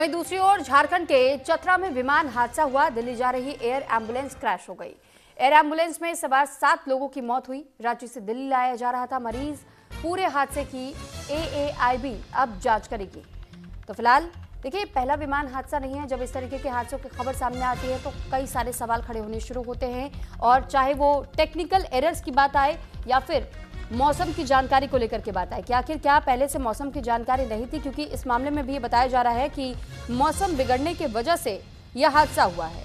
वहीं दूसरी ओर झारखंड के चतरा में विमान हादसा हुआ। दिल्ली जा रही एयर एम्बुलेंस क्रैश हो गई। एयर एम्बुलेंस में सवार 7 लोगों की मौत हुई। रांची से दिल्ली लाया जा रहा था मरीज। पूरे हादसे की AAIB अब जांच करेगी। तो फिलहाल देखिए, पहला विमान हादसा नहीं है। जब इस तरीके के हादसों की खबर सामने आती है तो कई सारे सवाल खड़े होने शुरू होते हैं, और चाहे वो टेक्निकल एरर्स की बात आए या फिर मौसम की जानकारी को लेकर के बात आए कि आखिर क्या पहले से मौसम की जानकारी नहीं थी, क्योंकि इस मामले में भी ये बताया जा रहा है कि मौसम बिगड़ने की वजह से यह हादसा हुआ है।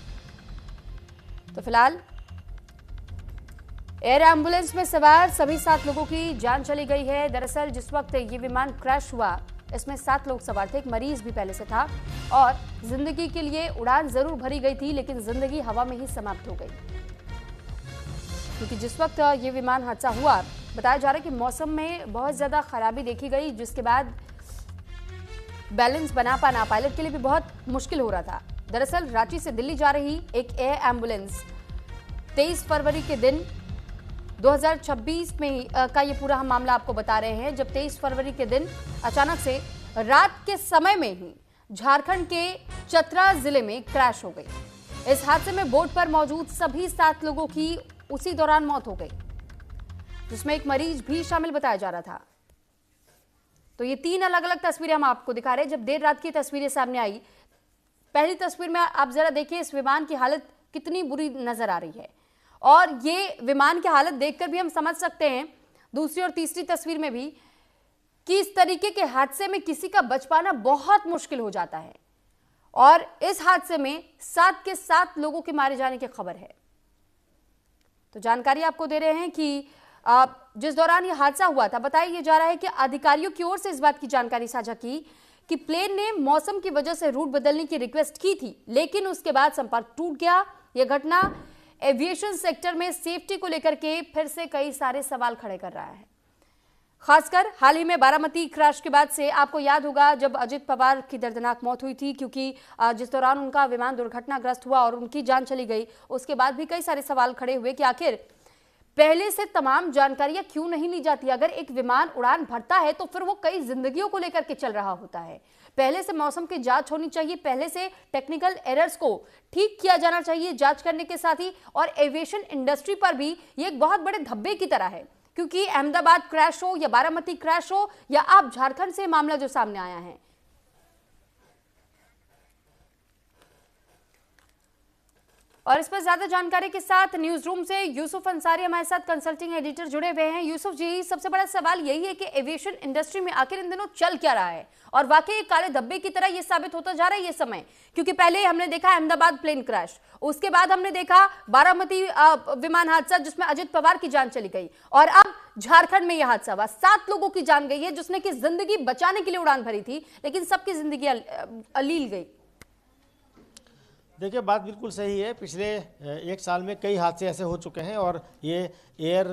तो फिलहाल एयर एम्बुलेंस में सवार सभी 7 लोगों की जान चली गई है। दरअसल जिस वक्त ये विमान क्रैश हुआ, इसमें 7 लोग सवार थे, एक मरीज भी पहले से था, और जिंदगी के लिए उड़ान जरूर भरी गई थी, लेकिन जिंदगी हवा में ही समाप्त हो गई। क्योंकि जिस वक्त ये विमान हादसा हुआ, बताया जा रहा है कि मौसम में बहुत ज्यादा खराबी देखी गई, जिसके बाद बैलेंस बना पाना पायलट के लिए भी बहुत मुश्किल हो रहा था। दरअसल रांची से दिल्ली जा रही एक एयर एम्बुलेंस 23 फरवरी के दिन 2026 में का ये पूरा हम मामला आपको बता रहे हैं, जब 23 फरवरी के दिन अचानक से रात के समय में ही झारखंड के चतरा जिले में क्रैश हो गई। इस हादसे में बोट पर मौजूद सभी 7 लोगों की उसी दौरान मौत हो गई, जिसमें एक मरीज भी शामिल बताया जा रहा था। तो ये 3 अलग अलग तस्वीरें हम आपको दिखा रहे हैं। जब देर रात की तस्वीरें सामने आई, पहली तस्वीर में आप जरा देखिए इस विमान की हालत कितनी बुरी नजर आ रही है, और ये विमान की हालत देखकर भी हम समझ सकते हैं, दूसरी और तीसरी तस्वीर में भी, कि इस तरीके के हादसे में किसी का बच पाना बहुत मुश्किल हो जाता है। और इस हादसे में 7 के 7 लोगों के मारे जाने की खबर है। तो जानकारी आपको दे रहे हैं कि जिस दौरान यह हादसा हुआ था, बताया जा रहा है कि अधिकारियों की ओर से इस बात की जानकारी साझा की कि प्लेन ने मौसम की वजह से रूट बदलने की रिक्वेस्ट की थी, लेकिन उसके बाद संपर्क टूट गया। यह घटना एविएशन सेक्टर में सेफ्टी को लेकर के फिर से कई सारे सवाल खड़े कर रहा है। खासकर हाल ही में बारामती क्रैश के बाद से आपको याद होगा जब अजित पवार की दर्दनाक मौत हुई थी, क्योंकि जिस दौरान उनका विमान दुर्घटनाग्रस्त हुआ और उनकी जान चली गई, उसके बाद भी कई सारे सवाल खड़े हुए कि आखिर पहले से तमाम जानकारियां क्यों नहीं ली जाती। अगर एक विमान उड़ान भरता है तो फिर वो कई जिंदगियों को लेकर के चल रहा होता है। पहले से मौसम की जांच होनी चाहिए, पहले से टेक्निकल एरर्स को ठीक किया जाना चाहिए जांच करने के साथ ही। और एविएशन इंडस्ट्री पर भी ये एक बहुत बड़े धब्बे की तरह है, क्योंकि अहमदाबाद क्रैश हो या बारामती क्रैश हो या आप झारखंड से मामला जो सामने आया है, और इस पर ज्यादा जानकारी के साथ न्यूज रूम से यूसुफ अंसारी हमारे साथ कंसल्टिंग एडिटर जुड़े हुए हैं। यूसुफ जी, सबसे बड़ा सवाल यही है कि एविएशन इंडस्ट्री में आखिर इन दिनों चल क्या रहा है, और वाकई काले धब्बे की तरह ये साबित होता जा रहा है ये समय, क्योंकि पहले हमने देखा अहमदाबाद प्लेन क्रैश, उसके बाद हमने देखा बारामती विमान हादसा जिसमें अजित पवार की जान चली गई, और अब झारखंड में यह हादसा हुआ। 7 लोगों की जान गई है, जिसने की जिंदगी बचाने के लिए उड़ान भरी थी, लेकिन सबकी जिंदगी अलील गई। देखिए, बात बिल्कुल सही है। पिछले 1 साल में कई हादसे ऐसे हो चुके हैं, और ये एयर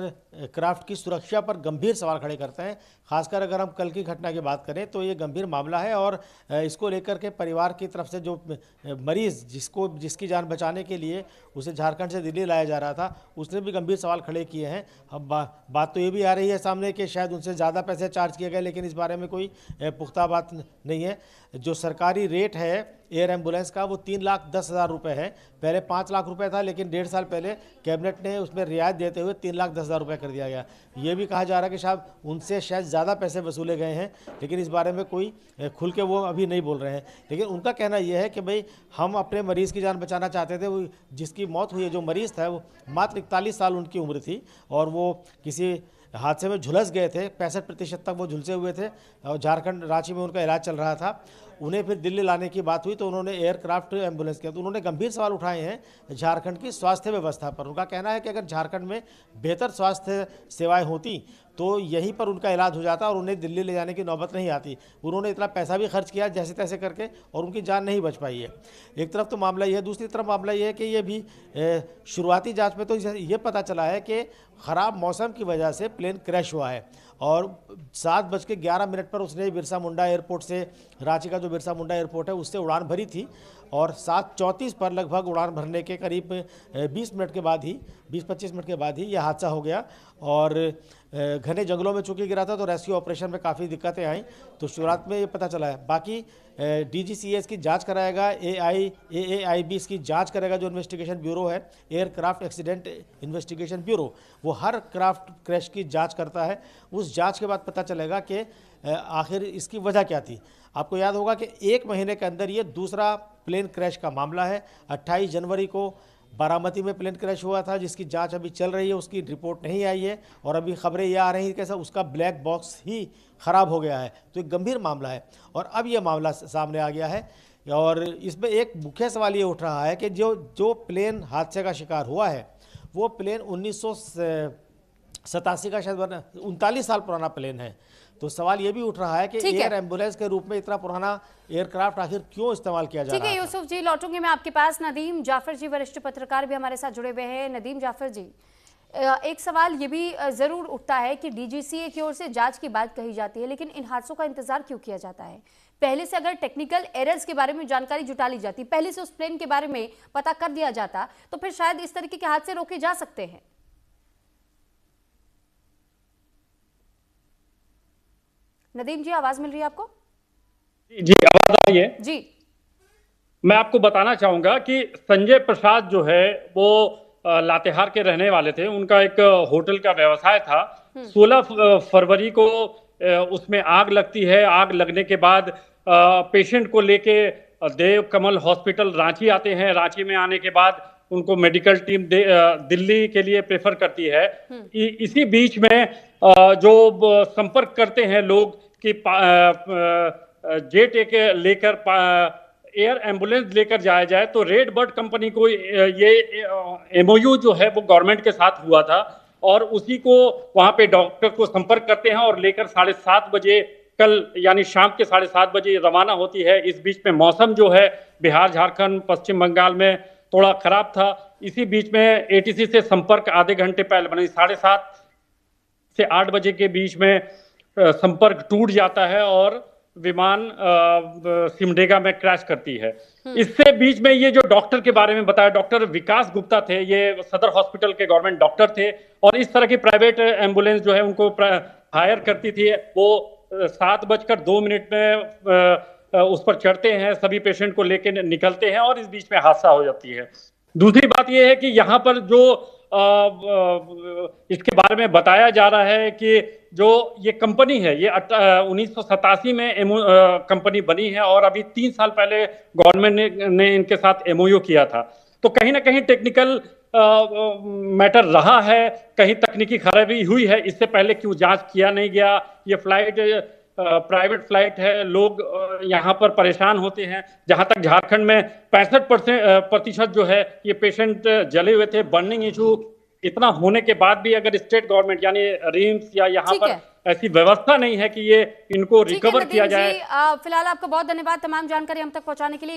क्राफ्ट की सुरक्षा पर गंभीर सवाल खड़े करते हैं। खासकर अगर हम कल की घटना की बात करें तो ये गंभीर मामला है, और इसको लेकर के परिवार की तरफ से जो मरीज़ जिसकी जान बचाने के लिए उसे झारखंड से दिल्ली लाया जा रहा था, उसने भी गंभीर सवाल खड़े किए हैं। अब बात तो ये भी आ रही है सामने कि शायद उनसे ज़्यादा पैसे चार्ज किए गए, लेकिन इस बारे में कोई पुख्ता बात नहीं है। जो सरकारी रेट है एयर एम्बुलेंस का वो 3,10,000 रुपये है। पहले 5 लाख रुपए था, लेकिन 1.5 साल पहले कैबिनेट ने उसमें रियायत देते हुए 3,10,000 रुपये कर दिया गया। ये भी कहा जा रहा है कि शायद उनसे ज़्यादा पैसे वसूले गए हैं, लेकिन इस बारे में कोई खुल के वो अभी नहीं बोल रहे हैं। लेकिन उनका कहना यह है कि भाई हम अपने मरीज़ की जान बचाना चाहते थे। वो जिसकी मौत हुई है, जो मरीज़ था, वो मात्र 41 साल उनकी उम्र थी, और वो किसी हादसे में झुलस गए थे। 65% तक वो झुलसे हुए थे, और झारखंड रांची में उनका इलाज चल रहा था। उन्हें फिर दिल्ली लाने की बात हुई तो उन्होंने एयरक्राफ्ट एम्बुलेंस किया, तो उन्होंने गंभीर सवाल उठाए हैं झारखंड की स्वास्थ्य व्यवस्था पर। उनका कहना है कि अगर झारखंड में बेहतर स्वास्थ्य सेवाएं होती तो यहीं पर उनका इलाज हो जाता और उन्हें दिल्ली ले जाने की नौबत नहीं आती। उन्होंने इतना पैसा भी खर्च किया जैसे तैसे करके, और उनकी जान नहीं बच पाई है। एक तरफ तो मामला ये है, दूसरी तरफ मामला ये है कि ये भी शुरुआती जांच में तो ये पता चला है कि ख़राब मौसम की वजह से प्लेन क्रैश हुआ है, और 7:11 पर उसने बिरसा मुंडा एयरपोर्ट से, रांची का जो बिरसा मुंडा एयरपोर्ट है, उससे उड़ान भरी थी, और 7:34 पर लगभग उड़ान भरने के करीब 20 मिनट के बाद ही 20-25 मिनट के बाद ही यह हादसा हो गया। और घने जंगलों में चूंकि गिरा था तो रेस्क्यू ऑपरेशन में काफ़ी दिक्कतें आई, तो शुरुआत में ये पता चला है। बाकी DGCA इसकी जांच कराएगा, AAIB इसकी जांच करेगा, जो इन्वेस्टिगेशन ब्यूरो है, एयरक्राफ्ट एक्सीडेंट इन्वेस्टिगेशन ब्यूरो, वो हर क्राफ्ट क्रैश की जांच करता है। उस जांच के बाद पता चलेगा कि आखिर इसकी वजह क्या थी। आपको याद होगा कि 1 महीने के अंदर ये दूसरा प्लेन क्रैश का मामला है। 28 जनवरी को बारामती में प्लेन क्रैश हुआ था, जिसकी जांच अभी चल रही है, उसकी रिपोर्ट नहीं आई है और अभी खबरें ये आ रही हैं कि उसका ब्लैक बॉक्स ही ख़राब हो गया है। तो एक गंभीर मामला है और अब ये मामला सामने आ गया है और इसमें एक मुख्य सवाल ये उठ रहा है कि जो प्लेन हादसे का शिकार हुआ है वो प्लेन 1987 का शायद 39 साल पुराना प्लेन है। तो सवाल ये भी उठ रहा है कि एयर एम्बुलेंस के रूप में इतना पुराना एयरक्राफ्ट आखिर क्यों इस्तेमाल किया जा रहा है। ठीक है यूसुफ जी, लौटूंगे मैं आपके पास। नदीम जाफर जी वरिष्ठ पत्रकार भी हमारे साथ जुड़े हुए हैं। नदीम जाफर जी, एक सवाल ये भी जरूर उठता है कि DGCA की ओर से जांच की बात कही जाती है, लेकिन इन हादसों का इंतजार क्यों किया जाता है? पहले से अगर टेक्निकल एरर्स के बारे में जानकारी जुटा ली जाती, पहले से उस प्लेन के बारे में पता कर दिया जाता, तो फिर शायद इस तरीके के हादसे रोके जा सकते हैं। नदीम जी, आवाज मिल रही है आपको? जी, आवाज आ रही है जी। मैं आपको बताना चाहूंगा कि संजय प्रसाद जो है वो लातेहार के रहने वाले थे। उनका एक होटल का व्यवसाय था। 16 फरवरी को उसमें आग लगती है। आग लगने के बाद पेशेंट को लेके देव कमल हॉस्पिटल रांची आते हैं। रांची में आने के बाद उनको मेडिकल टीम दिल्ली के लिए प्रेफर करती है। इसी बीच में जो संपर्क करते हैं लोग कि जेट एक लेकर एयर एम्बुलेंस लेकर जाया जाए, तो रेड बर्ड कंपनी को ये MOU जो है वो गवर्नमेंट के साथ हुआ था और उसी को वहां पे डॉक्टर को संपर्क करते हैं और लेकर 7:30 बजे कल यानी शाम के 7:30 बजे रवाना होती है। इस बीच में मौसम जो है बिहार, झारखंड, पश्चिम बंगाल में थोड़ा खराब था। इसी बीच में ATC से संपर्क आधे घंटे पहले, बने 7:30 से 8 बजे के बीच में संपर्क टूट जाता है और विमान सिमडेगा में क्रैश करती है। इससे बीच में ये जो डॉक्टर के बारे में बताया, डॉक्टर विकास गुप्ता थे, ये सदर हॉस्पिटल के गवर्नमेंट डॉक्टर थे और इस तरह की प्राइवेट एम्बुलेंस जो है उनको हायर करती थी। वो 7:02 में उस पर चढ़ते हैं, सभी पेशेंट को लेकर निकलते हैं और इस बीच में हादसा हो जाती है। दूसरी बात यह है कि यहाँ पर जो इसके बारे में बताया जा रहा है कि जो ये कंपनी है ये 1987 में कंपनी बनी है और अभी 3 साल पहले गवर्नमेंट ने इनके साथ MOU किया था। तो कहीं ना कहीं टेक्निकल मैटर रहा है, कहीं तकनीकी खराबी हुई है। इससे पहले क्यों जांच किया नहीं गया? ये फ्लाइट प्राइवेट फ्लाइट है, लोग यहाँ पर परेशान होते हैं। जहाँ तक झारखंड में 65% जो है ये पेशेंट जले हुए थे। बर्निंग इशू इतना होने के बाद भी अगर स्टेट गवर्नमेंट यानी रिम्स या यहाँ पर ऐसी व्यवस्था नहीं है कि ये इनको रिकवर किया जाए। फिलहाल आपका बहुत धन्यवाद तमाम जानकारी हम तक पहुंचाने के लिए।